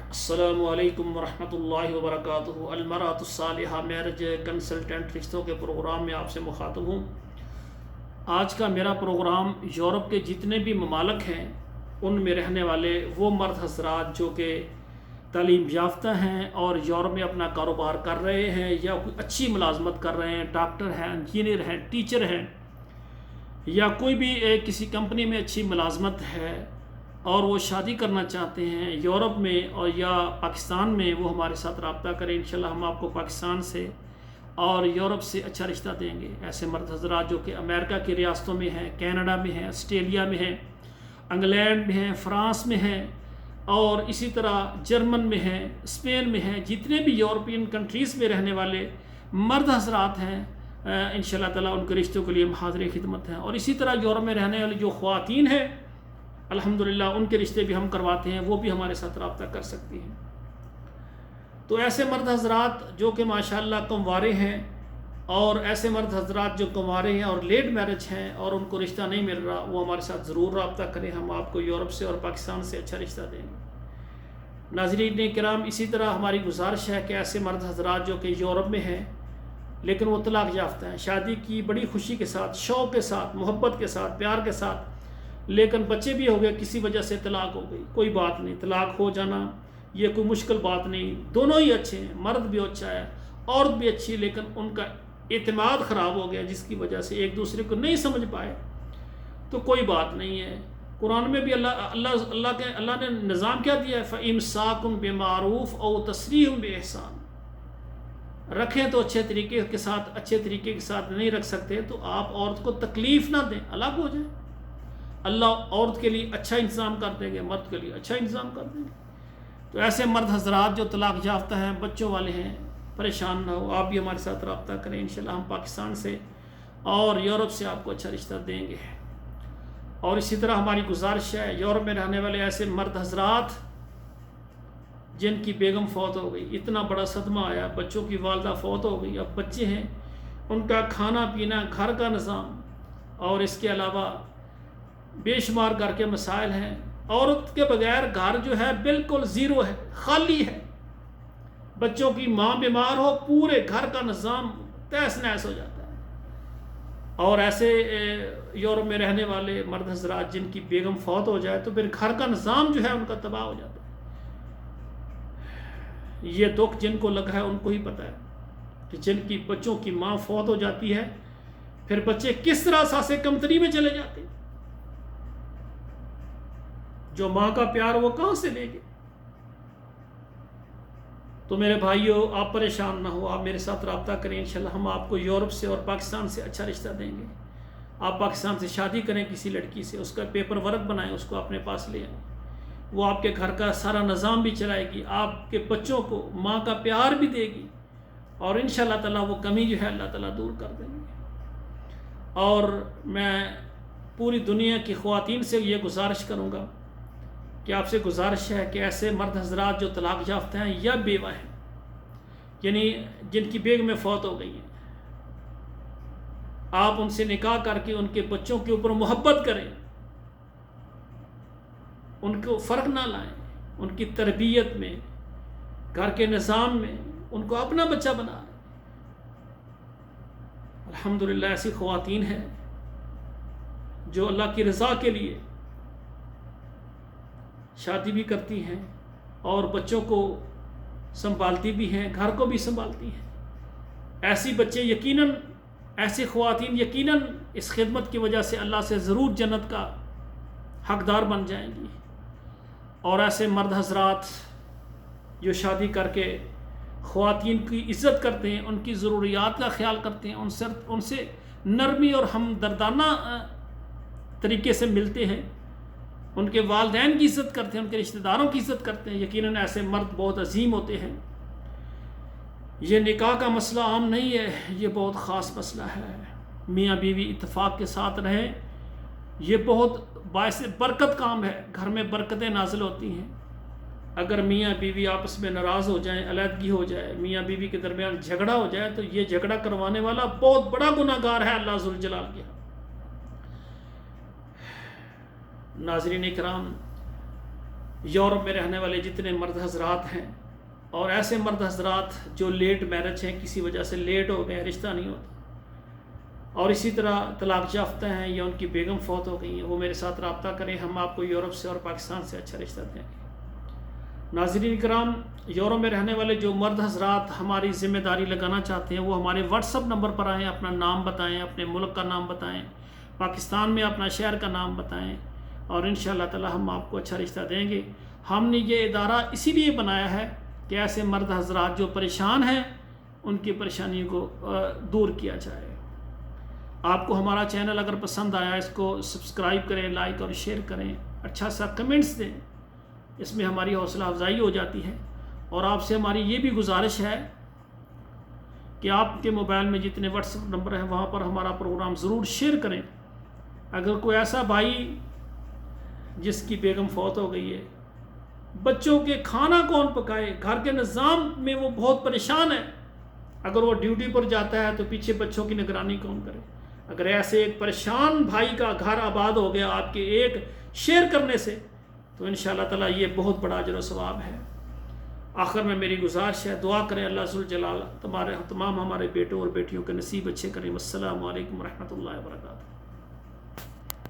السلام علیکم ورحمۃ اللہ وبرکاتہ۔ المرأۃ الصالحہ میرج کنسلٹنٹ رشتوں کے پروگرام میں آپ سے مخاطب ہوں۔ آج کا میرا پروگرام یورپ کے جتنے بھی ممالک ہیں ان میں رہنے والے وہ مرد حضرات جو کہ تعلیم یافتہ ہیں اور یورپ میں اپنا کاروبار کر رہے ہیں یا کوئی اچھی ملازمت کر رہے ہیں، ڈاکٹر ہیں، انجینئر ہیں، ٹیچر ہیں، یا کوئی بھی کسی کمپنی میں اچھی ملازمت ہے اور وہ شادی کرنا چاہتے ہیں یورپ میں اور یا پاکستان میں، وہ ہمارے ساتھ رابطہ کریں۔ انشاءاللہ ہم آپ کو پاکستان سے اور یورپ سے اچھا رشتہ دیں گے۔ ایسے مرد حضرات جو کہ امریکہ کی ریاستوں میں ہیں، کینیڈا میں ہیں، آسٹریلیا میں ہیں، انگلینڈ میں ہیں، فرانس میں ہیں اور اسی طرح جرمن میں ہیں، اسپین میں ہیں، جتنے بھی یورپین کنٹریز میں رہنے والے مرد حضرات ہیں انشاءاللہ تعالیٰ ان کے رشتوں کے لیے ہم حاضر خدمت ہیں۔ اور اسی طرح یورپ میں رہنے والی جو خواتین ہیں الحمدللہ ان کے رشتے بھی ہم کرواتے ہیں، وہ بھی ہمارے ساتھ رابطہ کر سکتی ہیں۔ تو ایسے مرد حضرات جو کہ ماشاءاللہ کنوارے ہیں اور ایسے مرد حضرات جو کنوارے ہیں اور لیٹ میرج ہیں اور ان کو رشتہ نہیں مل رہا، وہ ہمارے ساتھ ضرور رابطہ کریں، ہم آپ کو یورپ سے اور پاکستان سے اچھا رشتہ دیں گے۔ ناظرین کرام، اسی طرح ہماری گزارش ہے کہ ایسے مرد حضرات جو کہ یورپ میں ہیں لیکن وہ طلاق یافتہ ہیں، شادی کی بڑی خوشی کے ساتھ، شوق کے ساتھ، محبت کے ساتھ، پیار کے ساتھ، لیکن بچے بھی ہو گئے، کسی وجہ سے طلاق ہو گئی، کوئی بات نہیں، طلاق ہو جانا یہ کوئی مشکل بات نہیں، دونوں ہی اچھے ہیں، مرد بھی اچھا ہے، عورت بھی اچھی ہے، لیکن ان کا اعتماد خراب ہو گیا جس کی وجہ سے ایک دوسرے کو نہیں سمجھ پائے، تو کوئی بات نہیں ہے۔ قرآن میں بھی اللہ نے نظام کیا دیا ہے، فَإِمْسَاكٌ بِمَعْرُوفٍ أَوْ تَسْرِيحٌ بِإِحْسَانٍ۔ رکھیں تو اچھے طریقے کے ساتھ نہیں رکھ سکتے تو آپ عورت کو تکلیف نہ دیں، الگ ہو جائیں، اللہ عورت کے لیے اچھا انتظام کر دیں گے، مرد کے لیے اچھا انتظام کر دیں گے۔ تو ایسے مرد حضرات جو طلاق یافتہ ہیں، بچوں والے ہیں، پریشان نہ ہو، آپ بھی ہمارے ساتھ رابطہ کریں، انشاءاللہ ہم پاکستان سے اور یورپ سے آپ کو اچھا رشتہ دیں گے۔ اور اسی طرح ہماری گزارش ہے یورپ میں رہنے والے ایسے مرد حضرات جن کی بیگم فوت ہو گئی، اتنا بڑا صدمہ آیا، بچوں کی والدہ فوت ہو گئی، اب بچے ہیں، ان کا کھانا پینا، گھر کا نظام اور اس کے علاوہ بے شمار گھر کے مسائل ہیں، عورت کے بغیر گھر جو ہے بالکل زیرو ہے، خالی ہے، بچوں کی ماں بیمار ہو پورے گھر کا نظام تہس نہس ہو جاتا ہے۔ اور ایسے یورپ میں رہنے والے مرد حضرات جن کی بیگم فوت ہو جائے تو پھر گھر کا نظام جو ہے ان کا تباہ ہو جاتا ہے۔ یہ دکھ جن کو لگا ہے ان کو ہی پتہ ہے کہ جن کی بچوں کی ماں فوت ہو جاتی ہے پھر بچے کس طرح ساسے کمتری میں چلے جاتے ہیں، جو ماں کا پیار وہ کہاں سے لے گے۔ تو میرے بھائیوں، آپ پریشان نہ ہو، آپ میرے ساتھ رابطہ کریں، انشاءاللہ ہم آپ کو یورپ سے اور پاکستان سے اچھا رشتہ دیں گے۔ آپ پاکستان سے شادی کریں کسی لڑکی سے، اس کا پیپر ورک بنائیں، اس کو اپنے پاس لے آئیں، وہ آپ کے گھر کا سارا نظام بھی چلائے گی، آپ کے بچوں کو ماں کا پیار بھی دے گی اور انشاءاللہ تعالیٰ وہ کمی جو ہے اللہ تعالیٰ دور کر دیں گے۔ اور میں پوری دنیا کی خواتین سے یہ گزارش کروں گا کہ آپ سے گزارش ہے کہ ایسے مرد حضرات جو طلاق یافتہ ہیں یا بیوہ ہیں، یعنی جن کی بیگمیں فوت ہو گئی ہیں، آپ ان سے نکاح کر کے ان کے بچوں کے اوپر محبت کریں، ان کو فرق نہ لائیں، ان کی تربیت میں، گھر کے نظام میں ان کو اپنا بچہ بنا رہے۔ الحمدللہ ایسی خواتین ہیں جو اللہ کی رضا کے لیے شادی بھی کرتی ہیں اور بچوں کو سنبھالتی بھی ہیں، گھر کو بھی سنبھالتی ہیں۔ ایسی خواتین یقیناً اس خدمت کی وجہ سے اللہ سے ضرور جنت کا حقدار بن جائیں گی۔ اور ایسے مرد حضرات جو شادی کر کے خواتین کی عزت کرتے ہیں، ان کی ضروریات کا خیال کرتے ہیں، ان سے نرمی اور ہمدردانہ طریقے سے ملتے ہیں، ان کے والدین کی عزت کرتے ہیں، ان کے رشتہ داروں کی عزت کرتے ہیں، یقیناً ایسے مرد بہت عظیم ہوتے ہیں۔ یہ نکاح کا مسئلہ عام نہیں ہے، یہ بہت خاص مسئلہ ہے۔ میاں بیوی اتفاق کے ساتھ رہیں، یہ بہت باعث برکت کام ہے، گھر میں برکتیں نازل ہوتی ہیں۔ اگر میاں بیوی آپس میں ناراض ہو جائیں، علیحدگی ہو جائے، میاں بیوی کے درمیان جھگڑا ہو جائے تو یہ جھگڑا کروانے والا بہت بڑا گناہ گار ہے اللہ ذوالجلال کے ہاں۔ ناظرین کرام، یورپ میں رہنے والے جتنے مرد حضرات ہیں اور ایسے مرد حضرات جو لیٹ میرج ہیں، کسی وجہ سے لیٹ ہو گئے، رشتہ نہیں ہوتا، اور اسی طرح طلاق یافتہ ہیں یا ان کی بیگم فوت ہو گئی ہیں، وہ میرے ساتھ رابطہ کریں، ہم آپ کو یورپ سے اور پاکستان سے اچھا رشتہ دیں گے۔ ناظرین کرام، یورپ میں رہنے والے جو مرد حضرات ہماری ذمہ داری لگانا چاہتے ہیں وہ ہمارے واٹس اپ نمبر پر آئیں، اپنا نام بتائیں، اپنے ملک کا نام بتائیں، پاکستان میں اپنا شہر کا نام بتائیں، اور انشاءاللہ تعالی ہم آپ کو اچھا رشتہ دیں گے۔ ہم نے یہ ادارہ اسی لیے بنایا ہے کہ ایسے مرد حضرات جو پریشان ہیں ان کی پریشانی کو دور کیا جائے۔ آپ کو ہمارا چینل اگر پسند آیا، اس کو سبسکرائب کریں، لائک اور شیئر کریں، اچھا سا کمنٹس دیں، اس میں ہماری حوصلہ افزائی ہو جاتی ہے۔ اور آپ سے ہماری یہ بھی گزارش ہے کہ آپ کے موبائل میں جتنے واٹس ایپ نمبر ہیں وہاں پر ہمارا پروگرام ضرور شیئر کریں۔ اگر کوئی ایسا بھائی جس کی بیگم فوت ہو گئی ہے، بچوں کے کھانا کون پکائے، گھر کے نظام میں وہ بہت پریشان ہے، اگر وہ ڈیوٹی پر جاتا ہے تو پیچھے بچوں کی نگرانی کون کرے، اگر ایسے ایک پریشان بھائی کا گھر آباد ہو گیا آپ کے ایک شیئر کرنے سے، تو انشاءاللہ تعالیٰ یہ بہت بڑا اجر و ثواب ہے۔ آخر میں میری گزارش ہے، دعا کریں اللہ ذوالجلال تمام ہمارے بیٹوں اور بیٹیوں کے نصیب اچھے کریں۔ السلام علیکم ورحمۃ اللہ وبرکاتہ۔